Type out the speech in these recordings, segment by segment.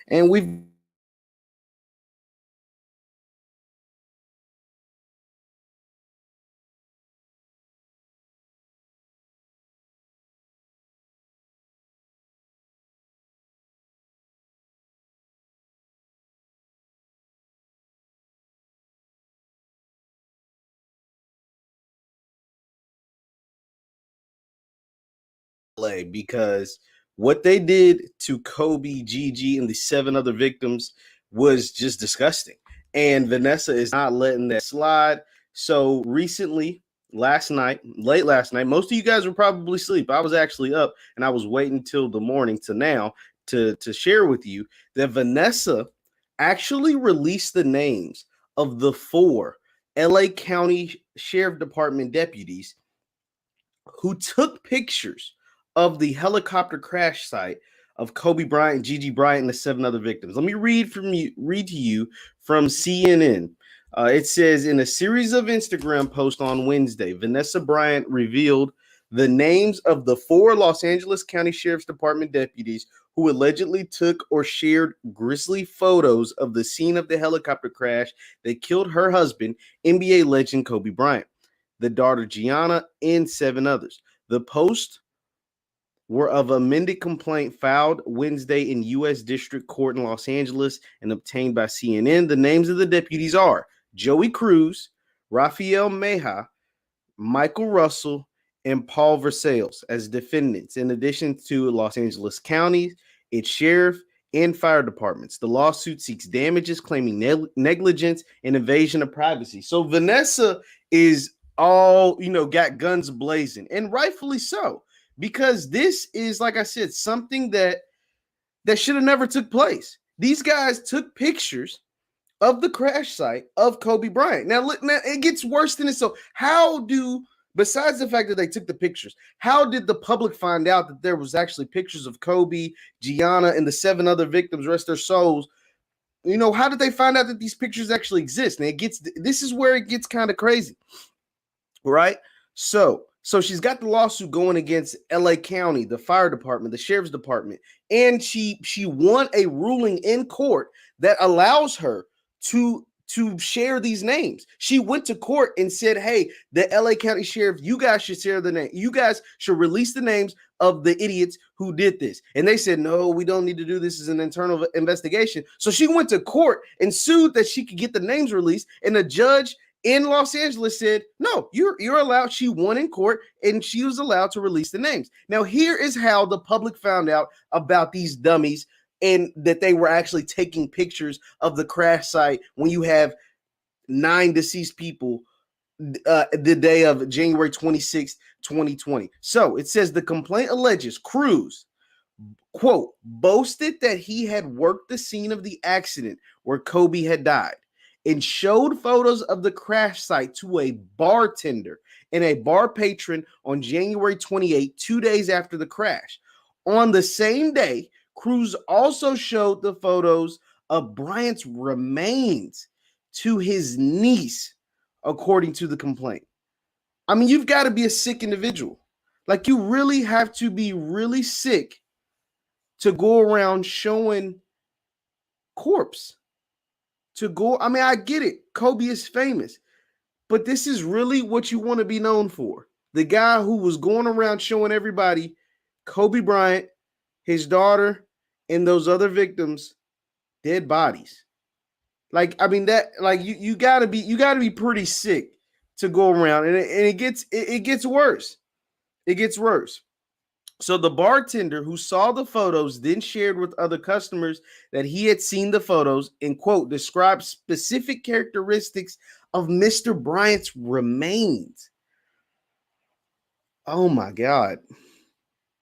And we've because what they did to Kobe, Gigi, and the seven other victims was just disgusting. And Vanessa is not letting that slide. So recently, late last night, most of you guys were probably asleep. I was actually up and I was waiting till the morning to now to share with you that Vanessa actually released the names of the four LA County Sheriff Department deputies who took pictures of the helicopter crash site of Kobe Bryant, Gigi Bryant, and the seven other victims. Let me read to you from CNN. It says in a series of Instagram posts on Wednesday, Vanessa Bryant revealed the names of the four Los Angeles County Sheriff's Department deputies who allegedly took or shared grisly photos of the scene of the helicopter crash that killed her husband, NBA legend Kobe Bryant, the daughter Gianna, and seven others. The posts were of amended complaint filed Wednesday in U.S. District Court in Los Angeles and obtained by CNN. The names of the deputies are Joey Cruz, Rafael Meja, Michael Russell, and Paul Versailles as defendants, in addition to Los Angeles County, its sheriff, and fire departments. The lawsuit seeks damages, claiming negligence and invasion of privacy. So Vanessa is all, got guns blazing, and rightfully so, because this is, like I said, something that should have never took place. These guys took pictures of the crash site of Kobe Bryant. Now, look, now it gets worse than it. So, besides the fact that they took the pictures, how did the public find out that there was actually pictures of Kobe, Gianna, and the seven other victims, rest their souls? How did they find out that these pictures actually exist? And this is where it gets kind of crazy, right? So she's got the lawsuit going against LA County, the fire department, the sheriff's department, and she won a ruling in court that allows her to share these names. She went to court and said, "Hey, the LA County sheriff, you guys should share the name. You guys should release the names of the idiots who did this." And they said, "No, we don't need to do this as an internal investigation." So she went to court and sued that she could get the names released, and the judge in Los Angeles said, "No, you're allowed." She won in court and she was allowed to release the names. Now, here is how the public found out about these dummies and that they were actually taking pictures of the crash site when you have 9 deceased people the day of January 26th, 2020. So it says the complaint alleges Cruz, quote, boasted that he had worked the scene of the accident where Kobe had died and showed photos of the crash site to a bartender and a bar patron on January 28, 2 days after the crash. On the same day, Cruz also showed the photos of Bryant's remains to his niece, according to the complaint. I mean, you've got to be a sick individual. Like, you really have to be really sick to go around showing corpse. I mean, I get it. Kobe is famous, but this is really what you want to be known for. The guy who was going around showing everybody Kobe Bryant, his daughter, and those other victims dead bodies. Like, I mean, that, like, you gotta be pretty sick to go around, and it gets worse. It gets worse. So the bartender who saw the photos then shared with other customers that he had seen the photos and, quote, described specific characteristics of Mr. Bryant's remains. Oh my God.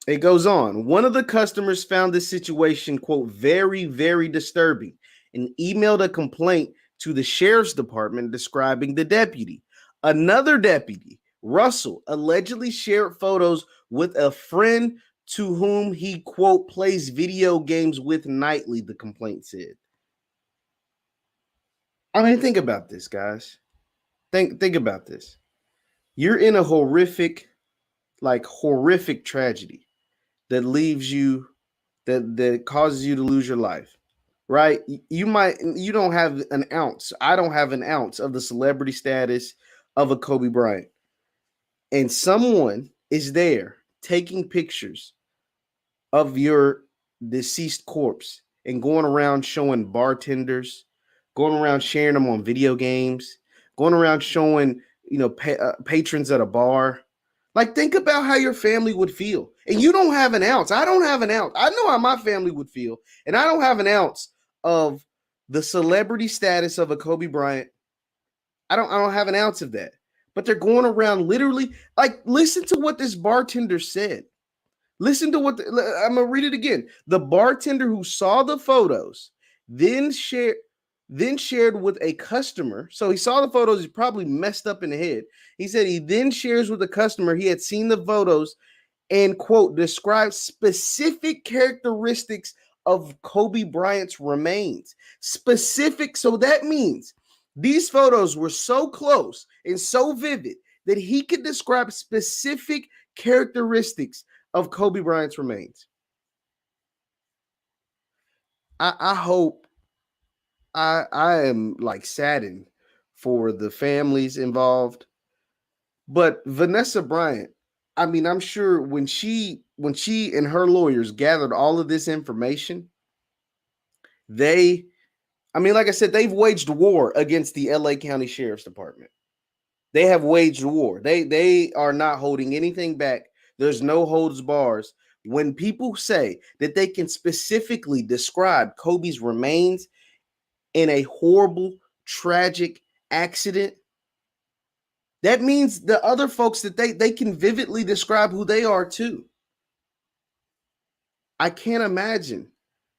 It goes on. One of the customers found this situation, quote, very, very disturbing and emailed a complaint to the sheriff's department describing the deputy. Another deputy, Russell, allegedly shared photos with a friend to whom he, quote, plays video games with nightly, the complaint said. I mean, think about this, guys. Think about this. You're in a horrific tragedy that leaves you, that causes you to lose your life. right? You don't have an ounce. I don't have an ounce of the celebrity status of a Kobe Bryant. And someone is there taking pictures of your deceased corpse and going around showing bartenders, going around sharing them on video games, going around showing, patrons at a bar. Like, think about how your family would feel. And you don't have an ounce. I don't have an ounce. I know how my family would feel. And I don't have an ounce of the celebrity status of a Kobe Bryant. I don't have an ounce of that. But they're going around literally, like, listen to what this bartender said. Listen to I'm gonna read it again. The bartender who saw the photos then shared with a customer. So he saw the photos, he's probably messed up in the head. He said he then shares with the customer he had seen the photos and, quote, describes specific characteristics of Kobe Bryant's remains. Specific, so that means these photos were so close and so vivid that he could describe specific characteristics of Kobe Bryant's remains. I hope I am like saddened for the families involved. But Vanessa Bryant, I mean, I'm sure when she and her lawyers gathered all of this information, they I mean, like I said, they've waged war against the LA County Sheriff's Department. They have waged war. They are not holding anything back. There's no holds bars. When people say that they can specifically describe Kobe's remains in a horrible, tragic accident, that means the other folks that they can vividly describe who they are too. I can't imagine,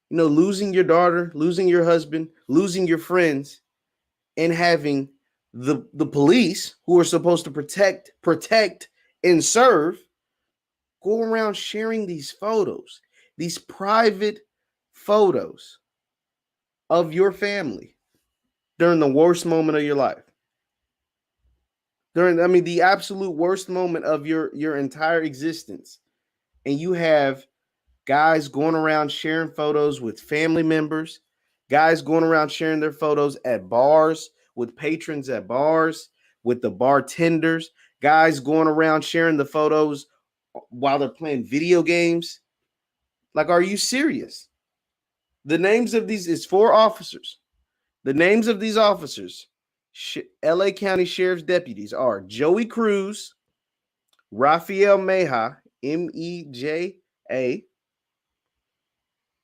losing your daughter, losing your husband, losing your friends, and having the police who are supposed to protect and serve go around sharing these photos, these private photos of your family during the worst moment of your life. The absolute worst moment of your entire existence. And you have guys going around sharing photos with family members, guys going around sharing their photos at bars, with patrons at bars, with the bartenders, guys going around sharing the photos while they're playing video games. Like, are you serious? The names of these is 4 officers. The names of these officers, LA County Sheriff's deputies, are Joey Cruz, Rafael Meja, Meja,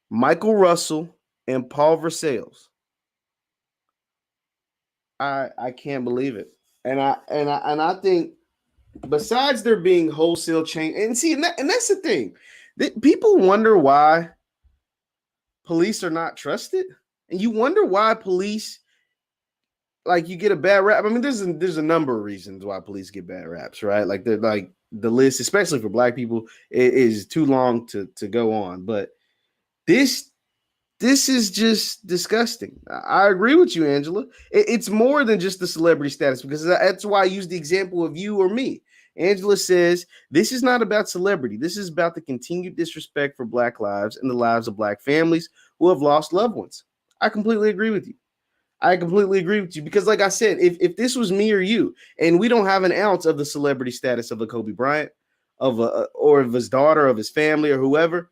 Michael Russell, and Paul Versailles. I can't believe it. And I think, besides there being wholesale change, and see, and that's the thing. That people wonder why police are not trusted. And you wonder why police, like, you get a bad rap. I mean, there's a number of reasons why police get bad raps, right? Like, they're like, the list, especially for Black people, is too long to go on. But this is just disgusting. I agree with you, Angela. It's more than just the celebrity status, because that's why I use the example of you or me. Angela says, this is not about celebrity. This is about the continued disrespect for Black lives and the lives of Black families who have lost loved ones. I completely agree with you. Because, like I said, if this was me or you, and we don't have an ounce of the celebrity status of a Kobe Bryant, or of his daughter, of his family, or whoever,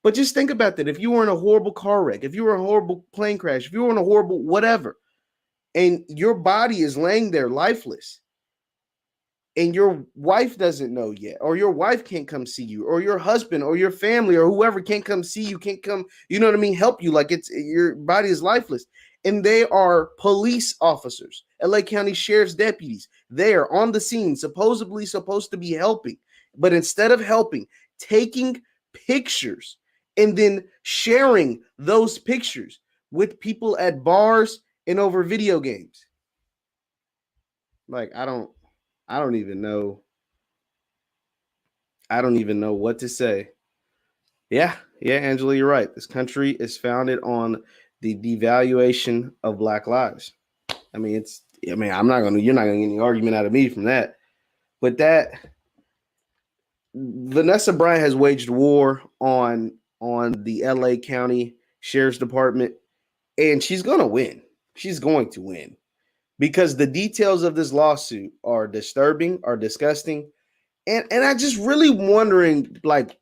but just think about that. If you were in a horrible car wreck, if you were in a horrible plane crash, if you were in a horrible whatever, and your body is laying there lifeless, and your wife doesn't know yet, or your wife can't come see you, or your husband or your family or whoever can't come see you, can't come, help you, like, it's your body is lifeless. And they are police officers, LA County Sheriff's deputies. They are on the scene, supposedly supposed to be helping. But instead of helping, taking pictures and then sharing those pictures with people at bars and over video games. Like, I don't even know. I don't even know what to say. Yeah, Angela, you're right. This country is founded on the devaluation of Black lives. You're not gonna get any argument out of me from that. But that Vanessa Bryant has waged war on the LA County Sheriff's Department, And she's going to win. She's going to win because the details of this lawsuit are disturbing, are disgusting. And I just really wondering, like,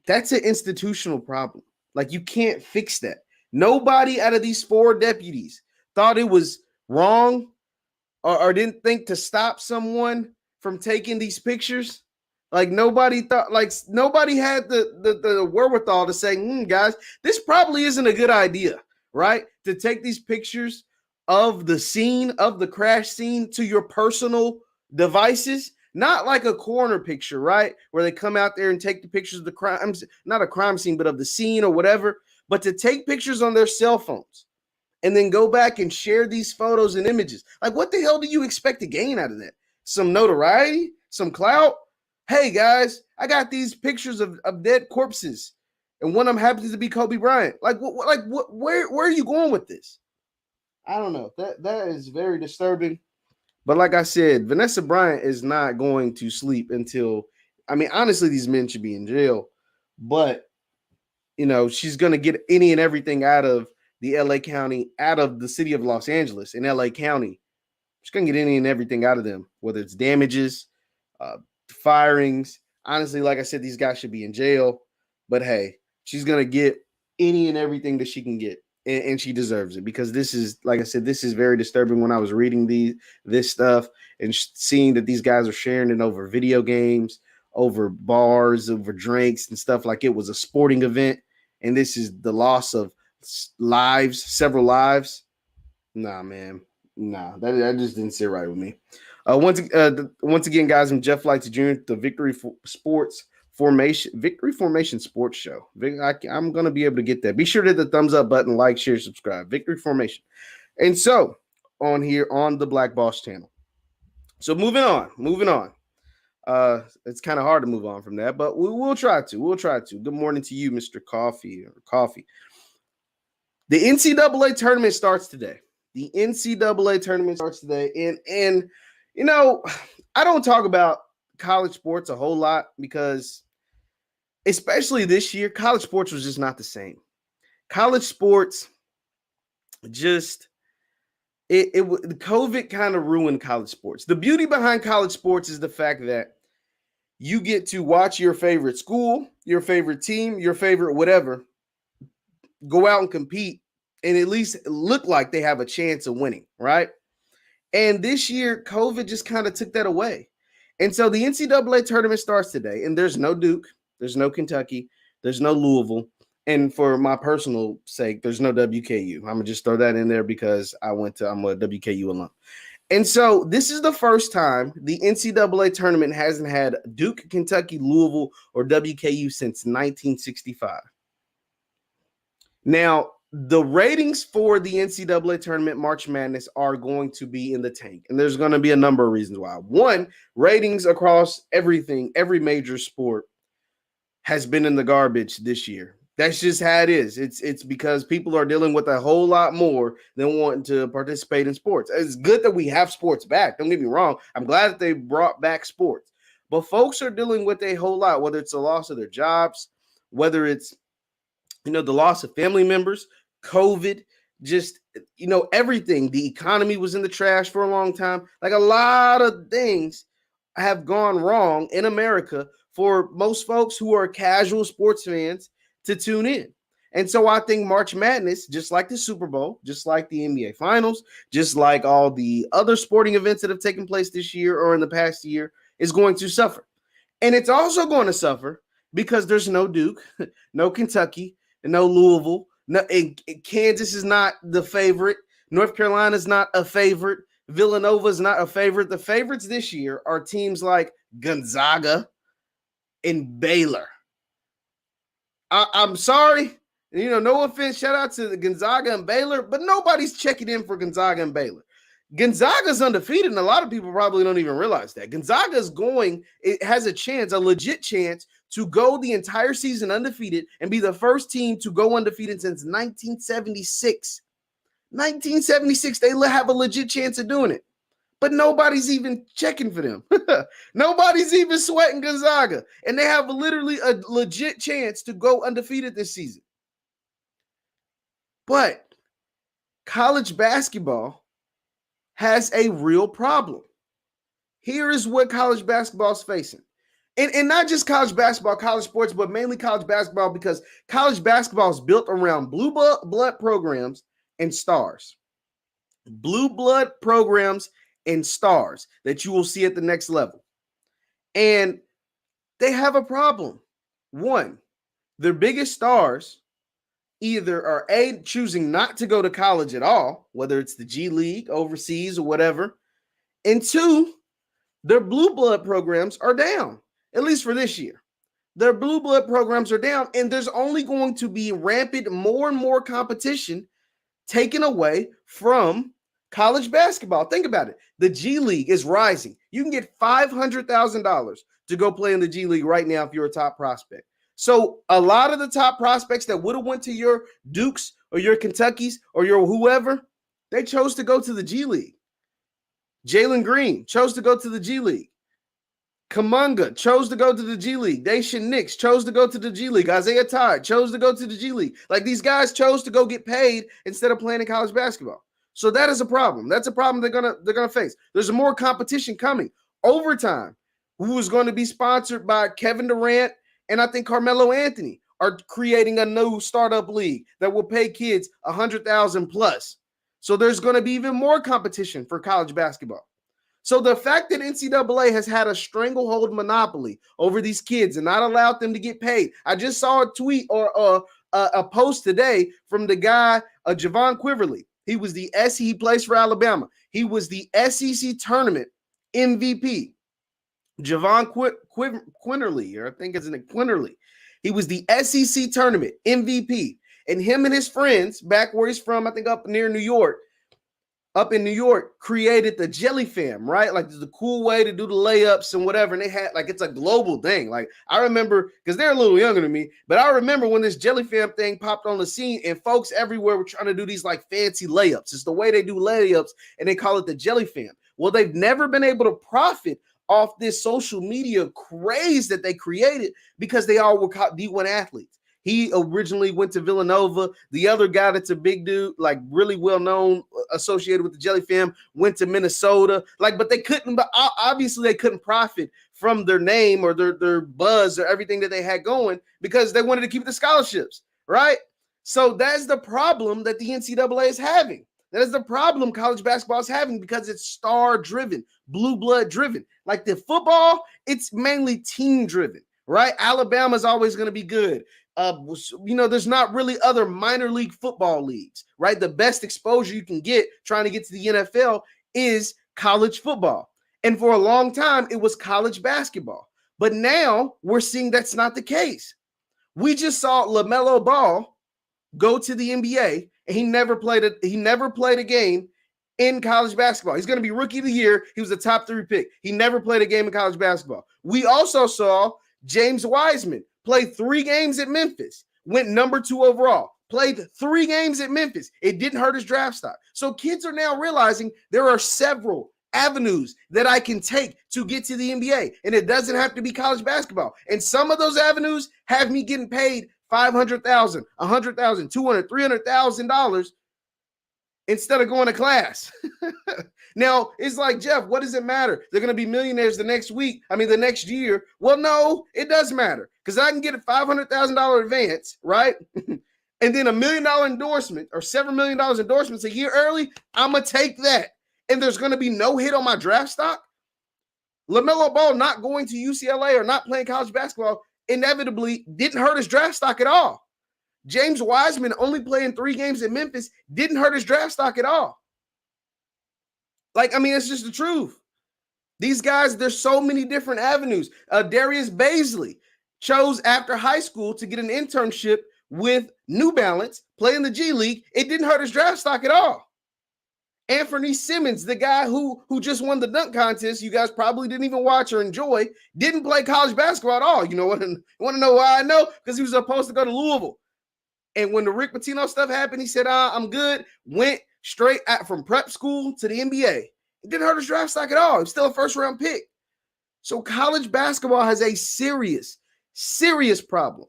that's an institutional problem. Like, you can't fix that. Nobody out of these 4 deputies thought it was wrong or didn't think to stop someone from taking these pictures. Like, nobody thought, like, nobody had the wherewithal to say, guys, this probably isn't a good idea, right? To take these pictures of the scene, of the crash scene to your personal devices, not like a corner picture, right? Where they come out there and take the pictures of the crimes, not a crime scene, but of the scene or whatever, but to take pictures on their cell phones and then go back and share these photos and images. Like, what the hell do you expect to gain out of that? Some notoriety? Some clout? Hey, guys, I got these pictures of dead corpses, and one of them happens to be Kobe Bryant. Like, where are you going with this? I don't know. That is very disturbing. But like I said, Vanessa Bryant is not going to sleep until, I mean, honestly, these men should be in jail. But, she's going to get any and everything out of the LA County, out of the city of Los Angeles in LA County. She's going to get any and everything out of them, whether it's damages, firings. Honestly, like I said, these guys should be in jail. But hey, she's going to get any and everything that she can get. And she deserves it because this is, like I said, this is very disturbing. When I was reading this stuff and seeing that these guys are sharing it over video games, over bars, over drinks and stuff like it was a sporting event. And this is the loss of lives, several lives. Nah, man. Nah, that just didn't sit right with me. Once again, guys, I'm Jeff Lightsy Jr., the Victory Formation Sports Show. I'm going to be able to get that. Be sure to hit the thumbs up button, like, share, subscribe. Victory Formation. And so, on here on the Black Boss channel. So, moving on. It's kind of hard to move on from that, but we'll try to. Good morning to you, Mr. Coffee. The NCAA tournament starts today. And I don't talk about college sports a whole lot because, especially this year, college sports was just not the same. College sports COVID kind of ruined college sports. The beauty behind college sports is the fact that you get to watch your favorite school, your favorite team, your favorite whatever, go out and compete and at least look like they have a chance of winning, right? And this year, COVID just kind of took that away. And so the NCAA tournament starts today, and there's no Duke, there's no Kentucky, there's no Louisville, and for my personal sake, there's no WKU. I'm going to just throw that in there because I'm a WKU alum. And so this is the first time the NCAA tournament hasn't had Duke, Kentucky, Louisville, or WKU since 1965. Now, the ratings for the NCAA tournament March Madness are going to be in the tank, and there's going to be a number of reasons why. One, ratings across everything, every major sport has been in the garbage this year. That's just how it is. It's because people are dealing with a whole lot more than wanting to participate in sports. It's good that we have sports back. Don't get me wrong. I'm glad that they brought back sports. But folks are dealing with a whole lot, whether it's the loss of their jobs, whether it's, the loss of family members, COVID, just, everything. The economy was in the trash for a long time. Like, a lot of things have gone wrong in America for most folks who are casual sports fans to tune in. And so I think March Madness, just like the Super Bowl, just like the NBA Finals, just like all the other sporting events that have taken place this year or in the past year, is going to suffer. And it's also going to suffer because there's no Duke, no Kentucky, no Louisville. No, Kansas is not the favorite. North Carolina is not a favorite. Villanova is not a favorite. The favorites this year are teams like Gonzaga and Baylor. I'm sorry, no offense. Shout out to the Gonzaga and Baylor, but nobody's checking in for Gonzaga and Baylor. Gonzaga's undefeated, and a lot of people probably don't even realize that. Gonzaga's it has a legit chance to go the entire season undefeated and be the first team to go undefeated since 1976. 1976, they have a legit chance of doing it. But nobody's even checking for them. Nobody's even sweating Gonzaga. And they have literally a legit chance to go undefeated this season. But college basketball has a real problem. Here is what college basketball is facing. And not just college basketball, college sports, but mainly college basketball, because college basketball is built around blue blood programs and stars. Blue blood programs and stars that you will see at the next level. And they have a problem. One, their biggest stars either are choosing not to go to college at all, whether it's the G League, overseas, or whatever. And two, their blue blood programs are down, at least for this year. Their blue blood programs are down, and there's only going to be rampant more and more competition taken away from college basketball. Think about it. The G League is rising. You can get $500,000 to go play in the G League right now if you're a top prospect. So a lot of the top prospects that would have went to your Dukes or your Kentuckys or your whoever, they chose to go to the G League. Jalen Green chose to go to the G League. Kuminga chose to go to the G League. Daishen Nix chose to go to the G League. Isaiah Todd chose to go to the G League. Like, these guys chose to go get paid instead of playing in college basketball. So that is a problem. That's a problem they're gonna face. There's more competition coming. Overtime, who is going to be sponsored by Kevin Durant and I think Carmelo Anthony, are creating a new startup league that will pay kids $100,000 plus. So there's going to be even more competition for college basketball. So the fact that NCAA has had a stranglehold monopoly over these kids and not allowed them to get paid. I just saw a tweet or a post today from the guy, Javon Quiverly. He was he plays for Alabama. He was the SEC tournament MVP. Javon Quinterly, or I think it's Quinterly. He was the SEC tournament MVP. And him and his friends, back where he's from, I think up in New York, created the Jelly Fam, right? Like, there's a cool way to do the layups and whatever. And they had, like, it's a global thing. Like, I remember, because they're a little younger than me, but I remember when this Jelly Fam thing popped on the scene and folks everywhere were trying to do these, like, fancy layups. It's the way they do layups, and they call it the Jelly Fam. Well, they've never been able to profit off this social media craze that they created because they all were D1 athletes. He originally went to Villanova. The other guy that's a big dude, like really well known, associated with the Jelly Fam, went to Minnesota. Like, but they couldn't, but obviously they couldn't profit from their name or their buzz or everything that they had going because they wanted to keep the scholarships, right? So that's the problem that the NCAA is having. That is the problem college basketball is having because it's star-driven, blue blood-driven. Like the football, it's mainly team-driven, right? Alabama's always going to be good. There's not really other minor league football leagues, right? The best exposure you can get trying to get to the NFL is college football. And for a long time, it was college basketball. But now we're seeing that's not the case. We just saw LaMelo Ball go to the NBA, and he never played a game in college basketball. He's going to be rookie of the year. He was a top 3 pick. He never played a game in college basketball. We also saw James Wiseman played 3 games at Memphis, went number 2 overall, played 3 games at Memphis. It didn't hurt his draft stock. So kids are now realizing there are several avenues that I can take to get to the NBA, and it doesn't have to be college basketball. And some of those avenues have me getting paid $500,000, $100,000, $200,000, $300,000 instead of going to class. Now, it's like, Jeff, what does it matter? They're going to be millionaires the next year. Well, no, it does matter because I can get a $500,000 advance, right? And then $1 million endorsement or $7 million endorsements a year early. I'm going to take that. And there's going to be no hit on my draft stock. LaMelo Ball not going to UCLA or not playing college basketball inevitably didn't hurt his draft stock at all. James Wiseman only playing 3 games at Memphis didn't hurt his draft stock at all. Like, I mean, it's just the truth. These guys, there's so many different avenues. Darius Baisley chose after high school to get an internship with New Balance, play in the G League. It didn't hurt his draft stock at all. Anthony Simmons, the guy who just won the dunk contest, you guys probably didn't even watch or enjoy, didn't play college basketball at all. You know what? You want to know why I know? Because he was supposed to go to Louisville. And when the Rick Pitino stuff happened, he said, I'm good. Went straight from prep school to the NBA. It didn't hurt his draft stock at all. He was still a first-round pick. So college basketball has a serious, serious problem.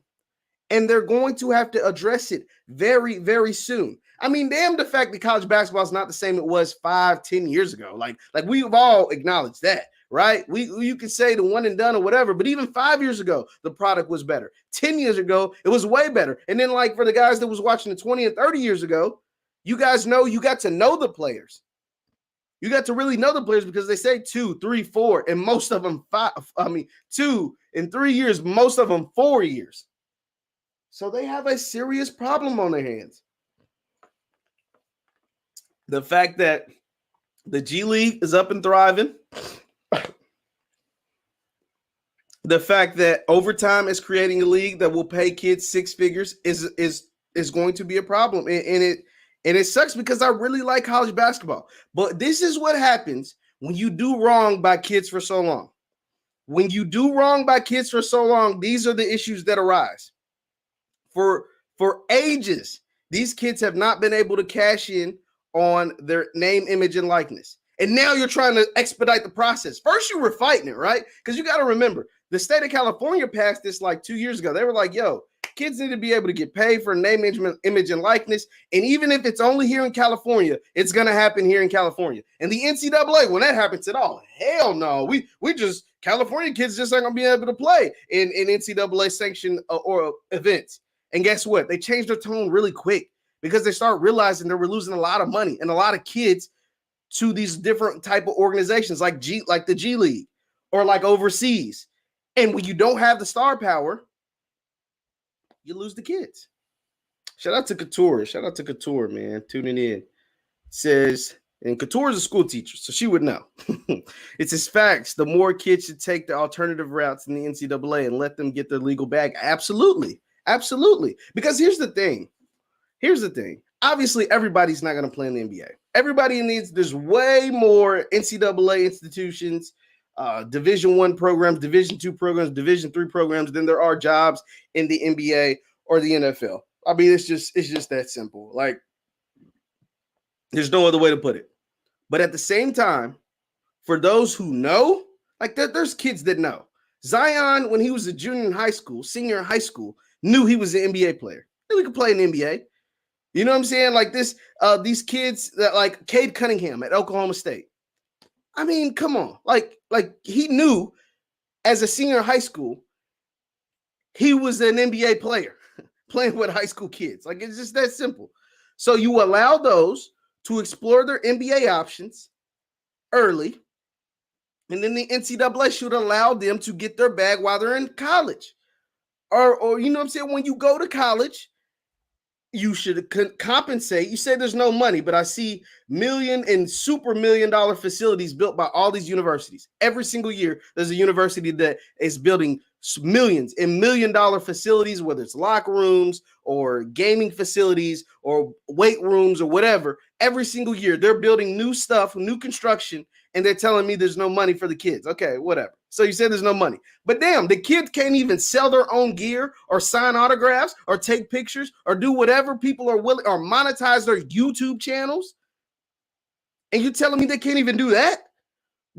And they're going to have to address it very, very soon. I mean, damn the fact that college basketball is not the same it was 5-10 years ago. Like we've all acknowledged that, right? You could say the one and done or whatever, but even 5 years ago, the product was better. 10 years ago, it was way better. And then like for the guys that was watching the 20 and 30 years ago, you guys know you got to know the players. You got to really know the players because they say 2, 3, 4, and most of them 5. I mean, 2 and 3 years, most of them 4 years. So they have a serious problem on their hands. The fact that the G League is up and thriving, the fact that overtime is creating a league that will pay kids 6 figures is going to be a problem, and it sucks because I really like college basketball. But this is what happens when you do wrong by kids for so long. When you do wrong by kids for so long, these are the issues that arise. For ages, these kids have not been able to cash in on their name, image, and likeness. And now you're trying to expedite the process. First, you were fighting it, right? Because you got to remember, the state of California passed this like 2 years ago. They were like, yo, kids need to be able to get paid for name, image, and likeness. And even if it's only here in California, it's going to happen here in California. And the NCAA, when that happens at all, hell no. We just, California kids just aren't going to be able to play in NCAA sanctioned or events. And guess what? They changed their tone really quick because they start realizing they were losing a lot of money and a lot of kids to these different type of organizations like the G League or like overseas. And when you don't have the star power, you lose the kids. Shout out to Couture, man, tuning in. Says, and Couture is a school teacher, so she would know. It's his facts. The more kids should take the alternative routes in the NCAA and let them get their legal bag. Absolutely. Absolutely. Because here's the thing. Obviously, everybody's not going to play in the NBA. Everybody needs, there's way more NCAA institutions, Division I programs, Division II programs, Division III programs than there are jobs in the NBA or the NFL. I mean, it's just that simple. Like, there's no other way to put it. But at the same time, for those who know, like there's kids that know. Zion, when he was a senior in high school, knew he was an NBA player. Knew he could play in the NBA. You know what I'm saying? Like these kids that like Cade Cunningham at Oklahoma State. I mean, come on. Like he knew as a senior in high school, he was an NBA player playing with high school kids. Like it's just that simple. So you allow those to explore their NBA options early. And then the NCAA should allow them to get their bag while they're in college. Or you know what I'm saying? When you go to college, you should compensate. You say there's no money, but I see million and super $1 million facilities built by all these universities. Every single year, there's a university that is building millions and $1 million facilities, whether it's locker rooms or gaming facilities or weight rooms or whatever. Every single year, they're building new stuff, new construction, and they're telling me there's no money for the kids. Okay, whatever. So you said there's no money. But damn, the kids can't even sell their own gear or sign autographs or take pictures or do whatever people are willing or monetize their YouTube channels. And you're telling me they can't even do that?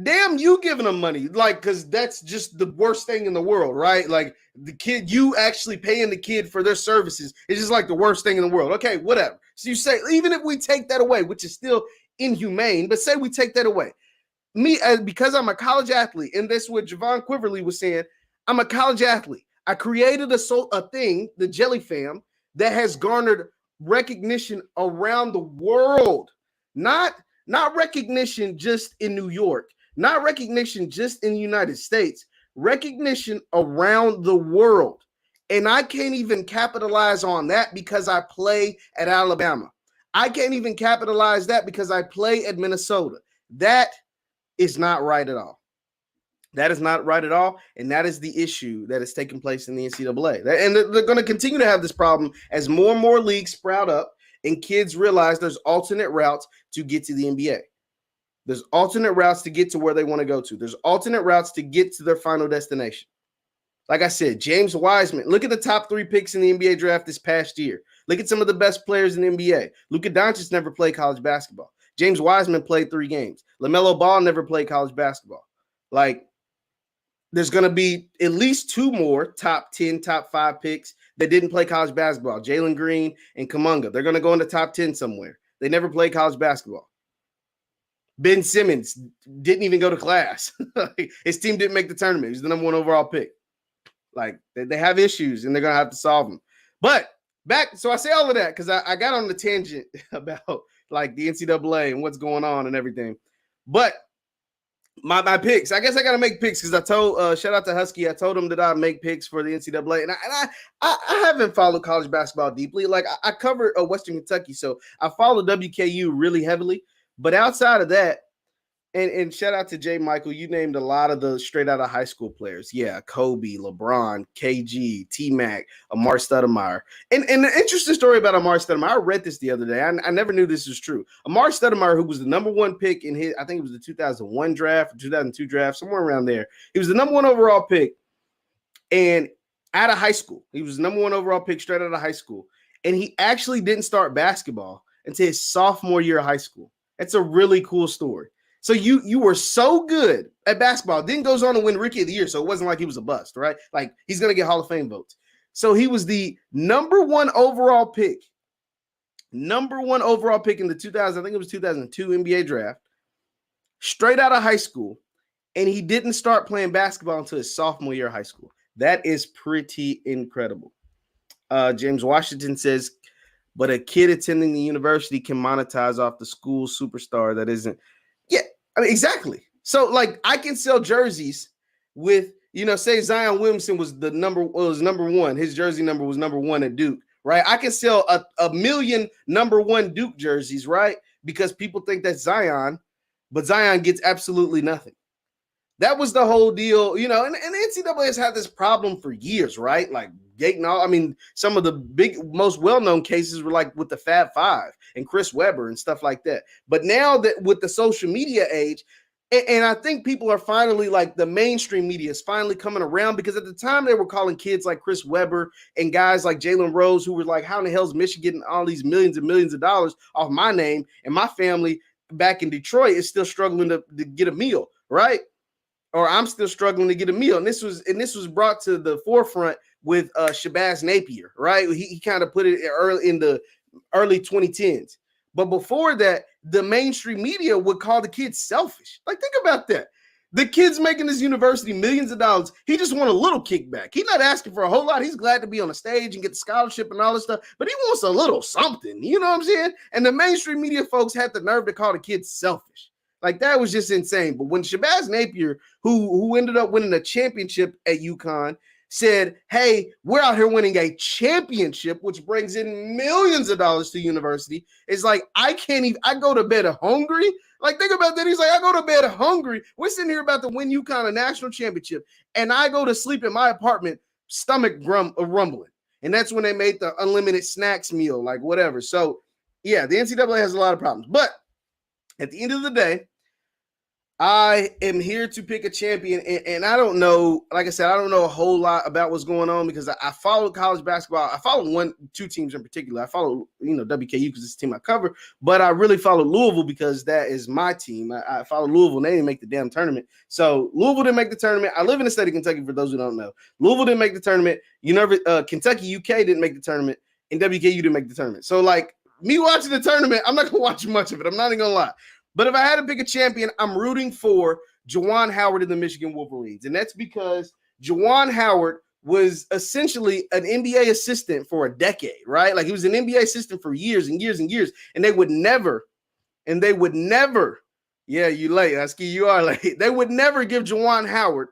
Damn, you giving them money. Like, because that's just the worst thing in the world, right? Like the kid, you actually paying the kid for their services is just like the worst thing in the world. Okay, whatever. So you say, even if we take that away, which is still inhumane, but say we take that away. Me, because I'm a college athlete, and that's what Javon Quiverly was saying, I'm a college athlete. I created a thing, the Jelly Fam, that has garnered recognition around the world. Not recognition just in New York, not recognition just in the United States, recognition around the world. And I can't even capitalize on that because I play at Alabama. I can't even capitalize that because I play at Minnesota. That is not right at all. That is not right at all. And that is the issue that is taking place in the NCAA. And they're going to continue to have this problem as more and more leagues sprout up and kids realize there's alternate routes to get to the NBA. There's alternate routes to get to where they want to go to. There's alternate routes to get to their final destination. Like I said, James Wiseman, look at the top 3 picks in the NBA draft this past year. Look at some of the best players in the NBA. Luka Doncic never played college basketball. James Wiseman played 3 games. LaMelo Ball never played college basketball. Like, there's going to be at least 2 more top 10, top 5 picks that didn't play college basketball. Jalen Green and Kuminga. They're going to go in the top 10 somewhere. They never played college basketball. Ben Simmons didn't even go to class. His team didn't make the tournament. He was the number 1 overall pick. Like, they have issues, and they're going to have to solve them. But back, so I say all of that because I got on the tangent about, like, the NCAA and what's going on and everything. But my picks, I guess I got to make picks because I told, shout out to Husky, I told him that I'd make picks for the NCAA. And I haven't followed college basketball deeply. Like, I covered Western Kentucky, so I follow WKU really heavily. But outside of that, and shout out to Jay Michael, you named a lot of the straight out of high school players. Yeah, Kobe, LeBron, KG, T-Mac, Amar Stoudemire. And the interesting story about Amar Stoudemire, I read this the other day. I never knew this was true. Amar Stoudemire, who was the number 1 pick in his, I think it was the 2001 draft or 2002 draft, somewhere around there. He was the number 1 overall pick and out of high school. He was the number 1 overall pick straight out of high school. And he actually didn't start basketball until his sophomore year of high school. That's a really cool story. So you were so good at basketball, then goes on to win Rookie of the Year. So it wasn't like he was a bust, right? Like, he's going to get Hall of Fame votes. So he was the number 1 overall pick in the 2000, I think it was 2002 NBA draft, straight out of high school. And he didn't start playing basketball until his sophomore year of high school. That is pretty incredible. James Washington says, but a kid attending the university can monetize off the school superstar that isn't. Yeah, I mean, exactly. So, like, I can sell jerseys with, say Zion Williamson was number 1. His jersey number was number 1 at Duke, right? I can sell a million number 1 Duke jerseys, right? Because people think that's Zion, but Zion gets absolutely nothing. That was the whole deal, and the NCAA has had this problem for years, right? Like, some of the most well-known cases were like with the Fab Five and Chris Webber and stuff like that. But now that with the social media age, and I think people are finally, like, the mainstream media is finally coming around, because at the time they were calling kids like Chris Webber and guys like Jalen Rose, who were like, how in the hell is Michigan getting all these millions and millions of dollars off my name, and my family back in Detroit is still struggling to get a meal, right? Or I'm still struggling to get a meal. And this was brought to the forefront with Shabazz Napier, right? He kind of put it early in the early 2010s. But before that, the mainstream media would call the kids selfish. Like, think about that. The kid's making this university millions of dollars. He just want a little kickback. He's not asking for a whole lot. He's glad to be on the stage and get the scholarship and all this stuff, but he wants a little something. You know what I'm saying? And the mainstream media folks had the nerve to call the kids selfish. Like, that was just insane. But when Shabazz Napier, who ended up winning a championship at UConn, said, hey, we're out here winning a championship, which brings in millions of dollars to the university, it's like, I go to bed hungry. Like, think about that. He's like, I go to bed hungry. We're sitting here about to win UConn a national championship, and I go to sleep in my apartment, stomach rumbling. And that's when they made the unlimited snacks meal, like whatever. So, yeah, the NCAA has a lot of problems. But at the end of the day, I am here to pick a champion, and I don't know, like I said, I don't know a whole lot about what's going on, because I follow college basketball. I follow two teams in particular. I follow, WKU because it's the team I cover, but I really follow Louisville because that is my team. I follow Louisville, and they didn't make the damn tournament. So Louisville didn't make the tournament. I live in the state of Kentucky, for those who don't know. Louisville didn't make the tournament. Kentucky, UK didn't make the tournament, and WKU didn't make the tournament. So, like, me watching the tournament, I'm not going to watch much of it. I'm not even going to lie. But if I had to pick a champion, I'm rooting for Juwan Howard and the Michigan Wolverines. And that's because Juwan Howard was essentially an NBA assistant for a decade, right? Like, he was an NBA assistant for years and years and years. And they would never, yeah, you late, Husky, you are late. They would never give Juwan Howard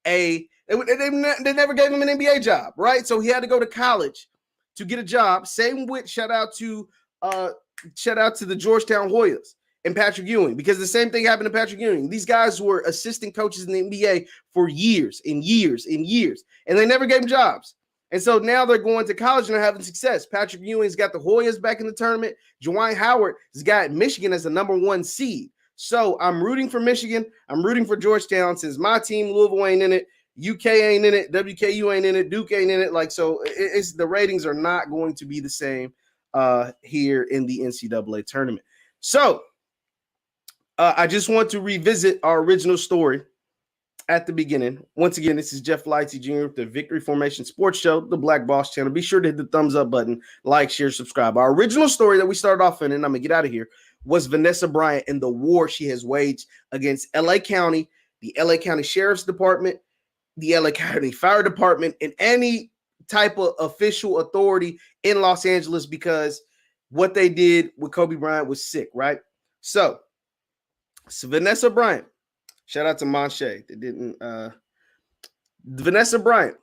they never gave him an NBA job, right? So he had to go to college to get a job. Same with shout out to the Georgetown Hoyas and Patrick Ewing, because the same thing happened to Patrick Ewing. These guys were assistant coaches in the NBA for years and years and years, and they never gave them jobs. And so now they're going to college and they're having success. Patrick Ewing's got the Hoyas back in the tournament. Juwan Howard has got Michigan as the number 1 seed. So I'm rooting for Michigan. I'm rooting for Georgetown, since my team, Louisville, ain't in it. UK ain't in it. WKU ain't in it. Duke ain't in it. Like, so it's the ratings are not going to be the same here in the NCAA tournament. So I just want to revisit our original story at the beginning. Once again, this is Jeff Lightsy Jr. with the Victory Formation Sports Show, the Black Boss channel. Be sure to hit the thumbs up button, like, share, subscribe. Our original story that we started off in, and I'm going to get out of here, was Vanessa Bryant and the war she has waged against LA County, the LA County Sheriff's Department, the LA County Fire Department, and any type of official authority in Los Angeles, because what they did with Kobe Bryant was sick, right? So Vanessa Bryant, shout out to Monche. They didn't. Vanessa Bryant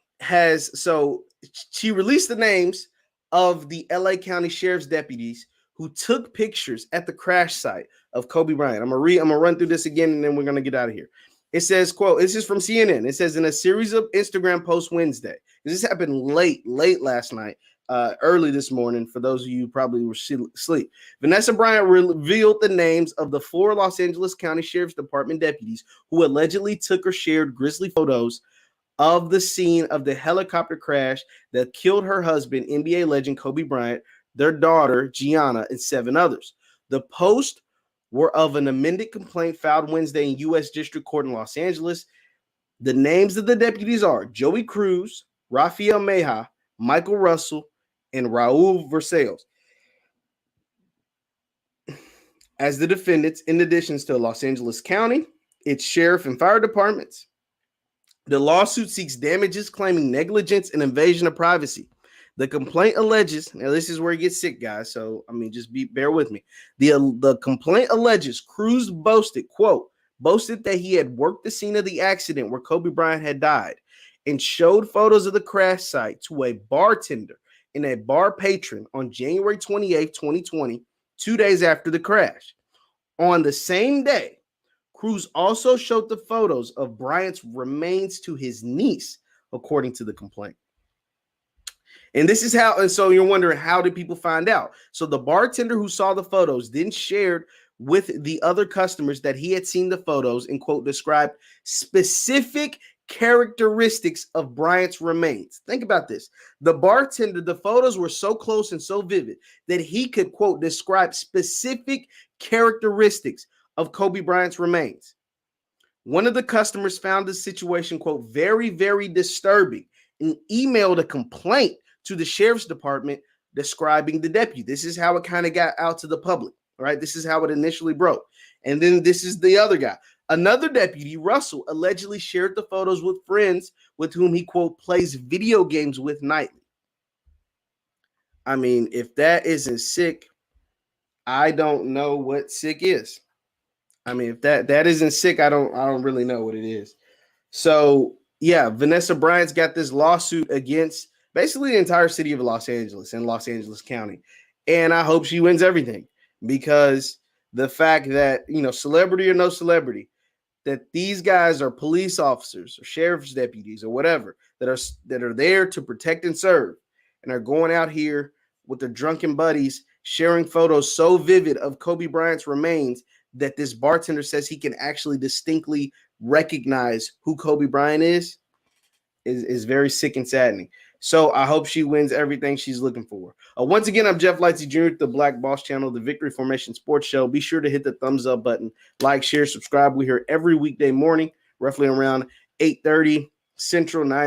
she released the names of the LA County Sheriff's deputies who took pictures at the crash site of Kobe Bryant. I'm gonna run through this again, and then we're gonna get out of here. It says, quote, this is from CNN. It says, in a series of Instagram posts Wednesday, this happened late last night, early this morning, for those of you who probably were asleep. Vanessa Bryant revealed the names of the 4 Los Angeles County Sheriff's Department deputies who allegedly took or shared grisly photos of the scene of the helicopter crash that killed her husband, NBA legend Kobe Bryant, their daughter, Gianna, and 7 others. The posts were of an amended complaint filed Wednesday in U.S. District Court in Los Angeles. The names of the deputies are Joey Cruz, Rafael Meja, Michael Russell, and Raul Versailles as the defendants, in addition to Los Angeles County, its sheriff and fire departments. The lawsuit seeks damages claiming negligence and invasion of privacy. The complaint alleges, now this is where it gets sick, guys, so just bear with me. The complaint alleges Cruz boasted that he had worked the scene of the accident where Kobe Bryant had died and showed photos of the crash site to a bartender and a bar patron on January 28, 2020, 2 days after the crash. On the same day, Cruz also showed the photos of Bryant's remains to his niece, according to the complaint. And this is how, and so you're wondering, how did people find out? So the bartender who saw the photos then shared with the other customers that he had seen the photos and, quote, described specific characteristics of Bryant's remains. Think about this. The bartender, the photos were so close and so vivid that he could, quote, describe specific characteristics of Kobe Bryant's remains. One of the customers found the situation, quote, very, very disturbing, and emailed a complaint to the sheriff's department describing the deputy. This is how it kind of got out to the public, right? This is how it initially broke. And then this is the other guy. Another deputy, Russell, allegedly shared the photos with friends with whom he, quote, plays video games with nightly. If that isn't sick, I don't know what sick is. If that isn't sick, I don't really know what it is. So yeah, Vanessa Bryant's got this lawsuit against basically the entire city of Los Angeles and Los Angeles County. And I hope she wins everything, because the fact that, celebrity or no celebrity, that these guys are police officers or sheriff's deputies or whatever that are there to protect and serve, and are going out here with their drunken buddies sharing photos so vivid of Kobe Bryant's remains that this bartender says he can actually distinctly recognize who Kobe Bryant is very sick and saddening. So I hope she wins everything she's looking for. Once again, I'm Jeff Lightsy Jr., the Black Boss channel, the Victory Formation Sports Show. Be sure to hit the thumbs up button, like, share, subscribe. We're here every weekday morning, roughly around 8:30 Central, 9